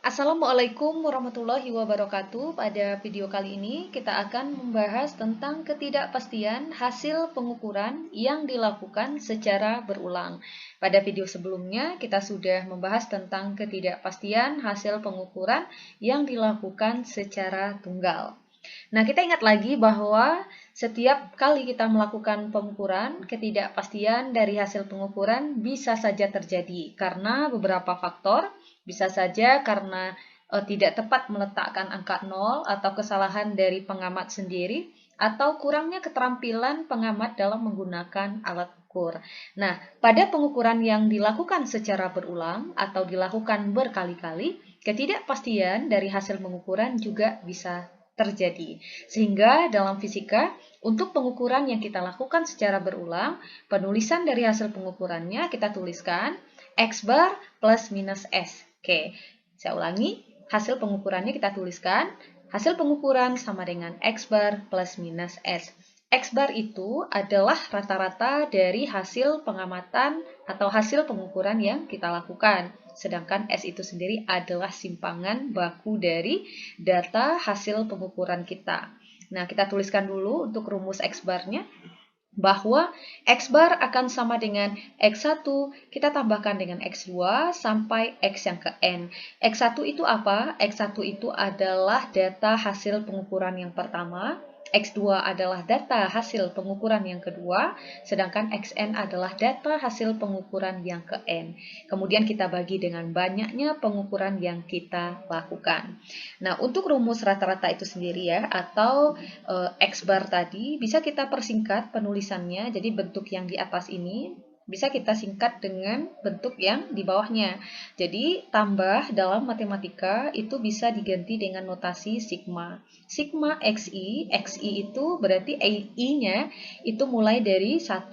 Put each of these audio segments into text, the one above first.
Assalamualaikum warahmatullahi wabarakatuh. Pada video kali ini kita akan membahas tentang ketidakpastian hasil pengukuran yang dilakukan secara berulang. Pada video sebelumnya kita sudah membahas tentang ketidakpastian hasil pengukuran yang dilakukan secara tunggal. Nah, kita ingat lagi bahwa setiap kali kita melakukan pengukuran, ketidakpastian dari hasil pengukuran bisa saja terjadi karena beberapa faktor. Bisa saja karena tidak tepat meletakkan angka 0 atau kesalahan dari pengamat sendiri atau kurangnya keterampilan pengamat dalam menggunakan alat ukur. Nah, pada pengukuran yang dilakukan secara berulang atau dilakukan berkali-kali, ketidakpastian dari hasil pengukuran juga bisa terjadi. Sehingga dalam fisika, untuk pengukuran yang kita lakukan secara berulang, penulisan dari hasil pengukurannya kita tuliskan X bar plus minus S. Oke, saya ulangi, hasil pengukurannya kita tuliskan, hasil pengukuran sama dengan X bar plus minus S. X bar itu adalah rata-rata dari hasil pengamatan atau hasil pengukuran yang kita lakukan. Sedangkan S itu sendiri adalah simpangan baku dari data hasil pengukuran kita. Nah, kita tuliskan dulu untuk rumus X barnya, bahwa X bar akan sama dengan X1, kita tambahkan dengan X2 sampai X yang ke N. X1 itu apa? X1 itu adalah data hasil pengukuran yang pertama, X2 adalah data hasil pengukuran yang kedua, sedangkan Xn adalah data hasil pengukuran yang ke N. Kemudian kita bagi dengan banyaknya pengukuran yang kita lakukan. Nah, untuk rumus rata-rata itu sendiri ya, atau X bar tadi, bisa kita persingkat penulisannya, jadi bentuk yang di atas ini bisa kita singkat dengan bentuk yang di bawahnya. Jadi, tambah dalam matematika itu bisa diganti dengan notasi sigma. Sigma XI, XI itu berarti I-nya itu mulai dari 1,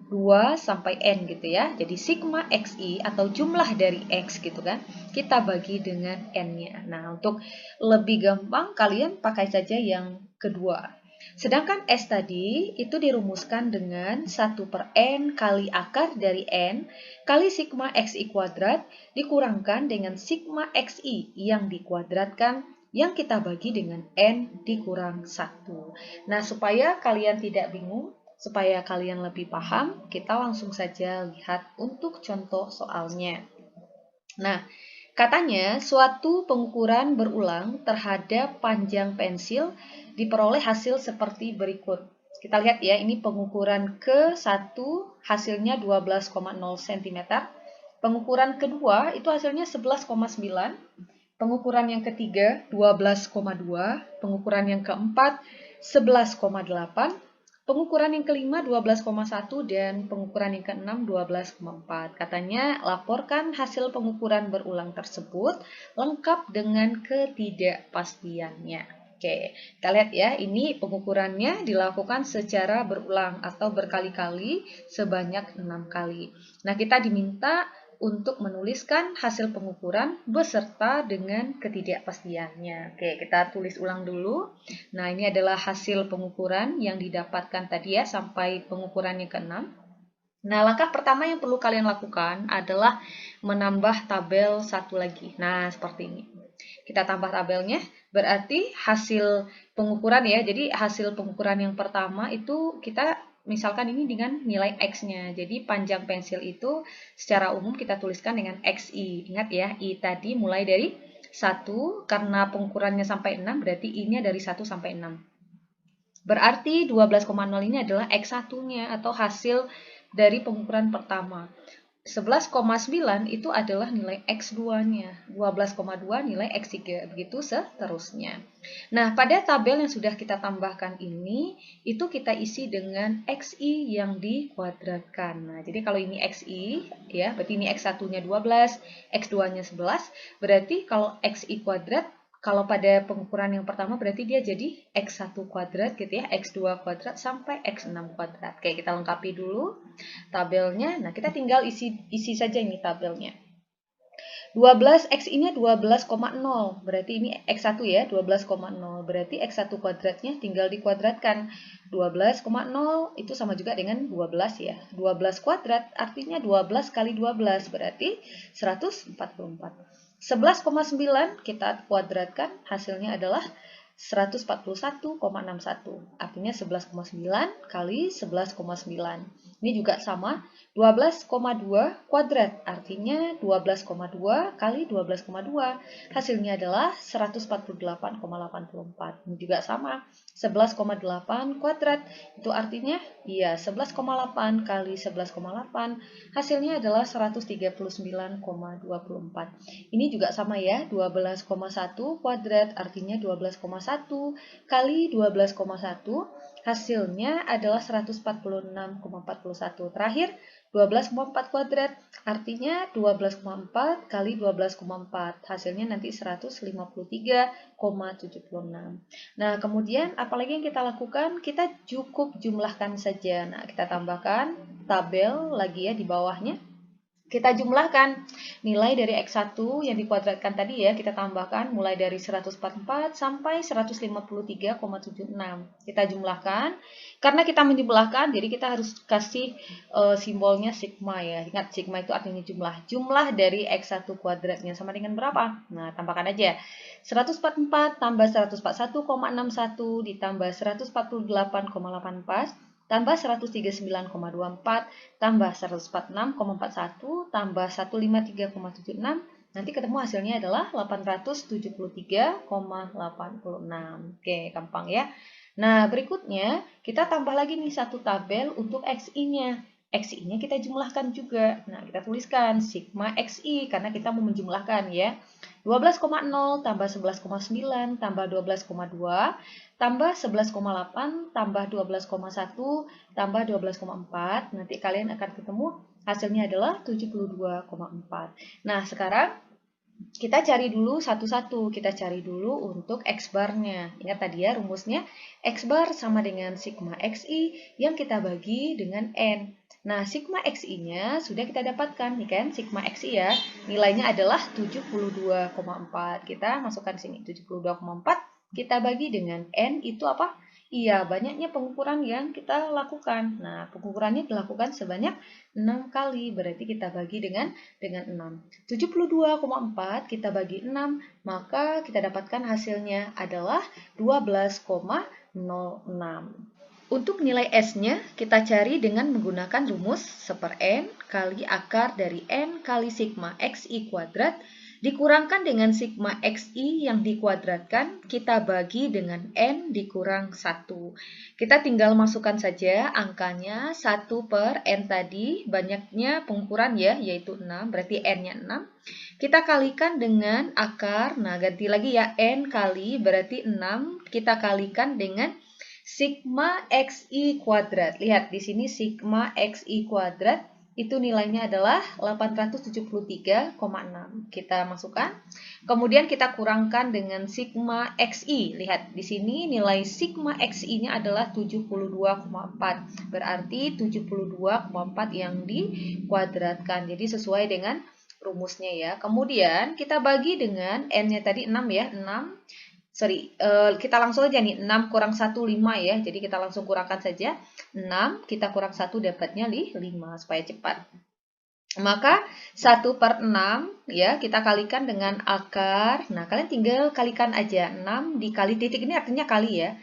2 sampai N gitu ya. Jadi sigma XI atau jumlah dari X gitu kan, kita bagi dengan N-nya. Nah, untuk lebih gampang kalian pakai saja yang kedua. Sedangkan S tadi itu dirumuskan dengan 1 per N kali akar dari N kali sigma XI kuadrat dikurangkan dengan sigma XI yang dikuadratkan yang kita bagi dengan N dikurang 1. Nah, supaya kalian tidak bingung, supaya kalian lebih paham, kita langsung saja lihat untuk contoh soalnya. Nah, katanya suatu pengukuran berulang terhadap panjang pensil diperoleh hasil seperti berikut. Kita lihat ya, ini pengukuran ke-1 hasilnya 12,0 cm. Pengukuran kedua itu hasilnya 11,9. Pengukuran yang ketiga 12,2. Pengukuran yang keempat 11,8. Pengukuran yang kelima 12,1 dan pengukuran yang keenam 12,4. Katanya laporkan hasil pengukuran berulang tersebut lengkap dengan ketidakpastiannya. Oke, kita lihat ya, ini pengukurannya dilakukan secara berulang atau berkali-kali sebanyak 6 kali. Nah, kita diminta untuk menuliskan hasil pengukuran beserta dengan ketidakpastiannya. Oke, kita tulis ulang dulu. Nah, ini adalah hasil pengukuran yang didapatkan tadi ya, sampai pengukuran yang ke-6. Nah, langkah pertama yang perlu kalian lakukan adalah menambah tabel satu lagi. Nah, seperti ini. Kita tambah tabelnya, berarti hasil pengukuran ya, jadi hasil pengukuran yang pertama itu kita misalkan ini dengan nilai X-nya. Jadi panjang pensil itu secara umum kita tuliskan dengan XI. Ingat ya, I tadi mulai dari 1, karena pengukurannya sampai 6, berarti I-nya dari 1 sampai 6. Berarti 12,0 ini adalah X1-nya atau hasil dari pengukuran pertama. 11,9 itu adalah nilai X2-nya, 12,2 nilai X3, begitu seterusnya. Nah, pada tabel yang sudah kita tambahkan ini, itu kita isi dengan XI yang dikuadratkan. Nah, jadi kalau ini XI, ya, berarti ini X1-nya 12, X2-nya 11, berarti kalau XI kuadrat, kalau pada pengukuran yang pertama berarti dia jadi X1 kuadrat gitu ya, X2 kuadrat sampai X6 kuadrat. Oke, kita lengkapi dulu tabelnya. Nah, kita tinggal isi saja ini tabelnya. 12 X-nya 12,0. Berarti ini X1 ya, 12,0. Berarti X1 kuadratnya tinggal dikuadratkan. 12,0 itu sama juga dengan 12 ya. 12 kuadrat artinya 12 kali 12 berarti 144. 11,9 kita kuadratkan, hasilnya adalah 141,61. Artinya 11,9 kali 11,9. Ini juga sama, 12,2 kuadrat. Artinya 12,2 kali 12,2. Hasilnya adalah 148,84. Ini juga sama, 11,8 kuadrat. Itu artinya, ya 11,8 kali 11,8. Hasilnya adalah 139,24. Ini juga sama ya, 12,1 kuadrat artinya 12,1 kali 12,1 hasilnya adalah 146,41. Terakhir 12,4 kuadrat artinya 12,4 kali 12,4 hasilnya nanti 153,76. Nah, kemudian apalagi yang kita lakukan? Kita cukup jumlahkan saja. Nah, kita tambahkan tabel lagi ya di bawahnya. Kita jumlahkan nilai dari X1 yang dikuadratkan tadi ya, kita tambahkan mulai dari 144 sampai 153,76. Kita jumlahkan, karena kita menjumlahkan, jadi kita harus kasih simbolnya sigma ya. Ingat, sigma itu artinya jumlah. Jumlah dari X1 kuadratnya sama dengan berapa? Nah, tambahkan aja. 144 tambah 141,61 ditambah 148,84 tambah 139,24 tambah 146,41 tambah 153,76, nanti ketemu hasilnya adalah 873,86. Oke, gampang ya. Nah, berikutnya kita tambah lagi nih satu tabel untuk XI-nya. XI-nya kita jumlahkan juga. Nah, kita tuliskan sigma XI karena kita mau menjumlahkan ya. 12,0 tambah 11,9 tambah 12,2 tambah 11,8 tambah 12,1 tambah 12,4. Nanti kalian akan ketemu hasilnya adalah 72,4. Nah, sekarang kita cari dulu satu-satu. Kita cari dulu untuk X bar-nya. Ingat tadi ya rumusnya, X bar sama dengan sigma XI yang kita bagi dengan N. Nah, sigma XI-nya sudah kita dapatkan nih kan, sigma XI ya. Nilainya adalah 72,4. Kita masukkan sini 72,4. Kita bagi dengan N itu apa? Iya, banyaknya pengukuran yang kita lakukan. Nah, pengukurannya dilakukan sebanyak 6 kali. Berarti kita bagi dengan 6. 72,4 kita bagi 6, maka kita dapatkan hasilnya adalah 12,06. Untuk nilai S-nya, kita cari dengan menggunakan rumus 1/N kali akar dari N kali sigma XI kuadrat dikurangkan dengan sigma XI yang dikuadratkan, kita bagi dengan N dikurang 1. Kita tinggal masukkan saja angkanya 1 per N tadi, banyaknya pengukuran ya, yaitu 6, berarti N-nya 6. Kita kalikan dengan akar, nah ganti lagi ya, N kali berarti 6, kita kalikan dengan sigma XI kuadrat. Lihat di sini sigma XI kuadrat. Itu nilainya adalah 873,6. Kita masukkan. Kemudian kita kurangkan dengan sigma XI. Lihat di sini nilai sigma XI-nya adalah 72,4. Berarti 72,4 yang dikuadratkan. Jadi sesuai dengan rumusnya ya. Kemudian kita bagi dengan N-nya tadi 6 ya. 6. Kita langsung aja nih, 6 kurang 1, 5 ya. Jadi kita langsung kurangkan saja. 6, kita kurang 1 dapatnya 5, supaya cepat. Maka 1 per 6 ya, kita kalikan dengan akar. Nah, kalian tinggal kalikan aja. 6 dikali titik ini artinya kali ya.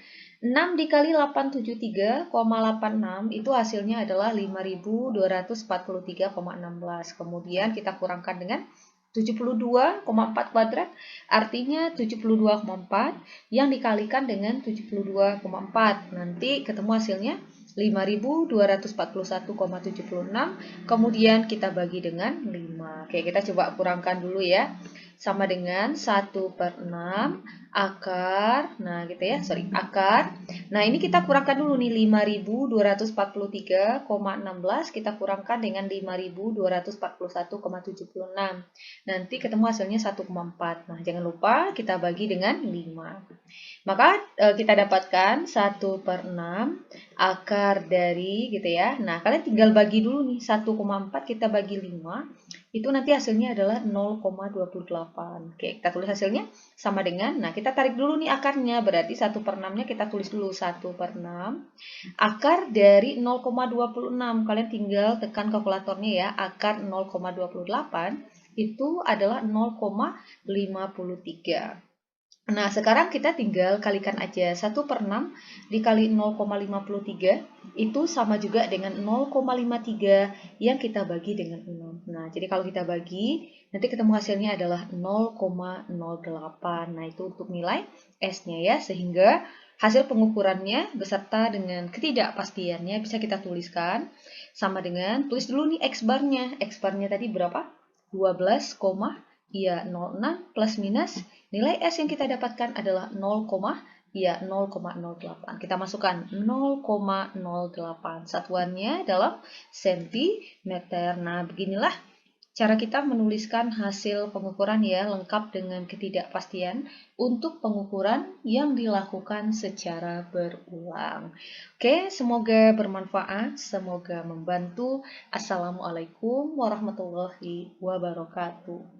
6 dikali 873,86 itu hasilnya adalah 5243,16. Kemudian kita kurangkan dengan 72,4 kuadrat, artinya 72,4 yang dikalikan dengan 72,4. Nanti ketemu hasilnya 5241,76. Kemudian kita bagi dengan 5. Oke, kita coba kurangkan dulu ya. Sama dengan 1 per 6 akar, nah gitu ya, akar. Nah, ini kita kurangkan dulu nih, 5243,16 kita kurangkan dengan 5241,76. Nanti ketemu hasilnya 1,4. Nah, jangan lupa kita bagi dengan 5. Maka kita dapatkan 1 per 6 akar dari gitu ya. Nah, kalian tinggal bagi dulu nih, 1,4 kita bagi 5. Itu nanti hasilnya adalah 0,28. Oke, kita tulis hasilnya sama dengan, nah kita tarik dulu nih akarnya, berarti 1 per 6-nya kita tulis dulu 1 per 6. Akar dari 0,26, kalian tinggal tekan kalkulatornya ya, akar 0,28 itu adalah 0,53. Nah, sekarang kita tinggal kalikan aja. 1/6 dikali 0,53 itu sama juga dengan 0,53 yang kita bagi dengan 6. Nah, jadi kalau kita bagi, nanti ketemu hasilnya adalah 0,08. Nah, itu untuk nilai S-nya ya, sehingga hasil pengukurannya beserta dengan ketidakpastiannya bisa kita tuliskan sama dengan, tulis dulu nih X-barnya. X-barnya tadi berapa? 12, 06 plus minus nilai S yang kita dapatkan adalah 0,08. Kita masukkan 0,08. Satuannya dalam sentimeter. Nah, beginilah cara kita menuliskan hasil pengukuran ya, lengkap dengan ketidakpastian untuk pengukuran yang dilakukan secara berulang. Oke, semoga bermanfaat, semoga membantu. Assalamualaikum warahmatullahi wabarakatuh.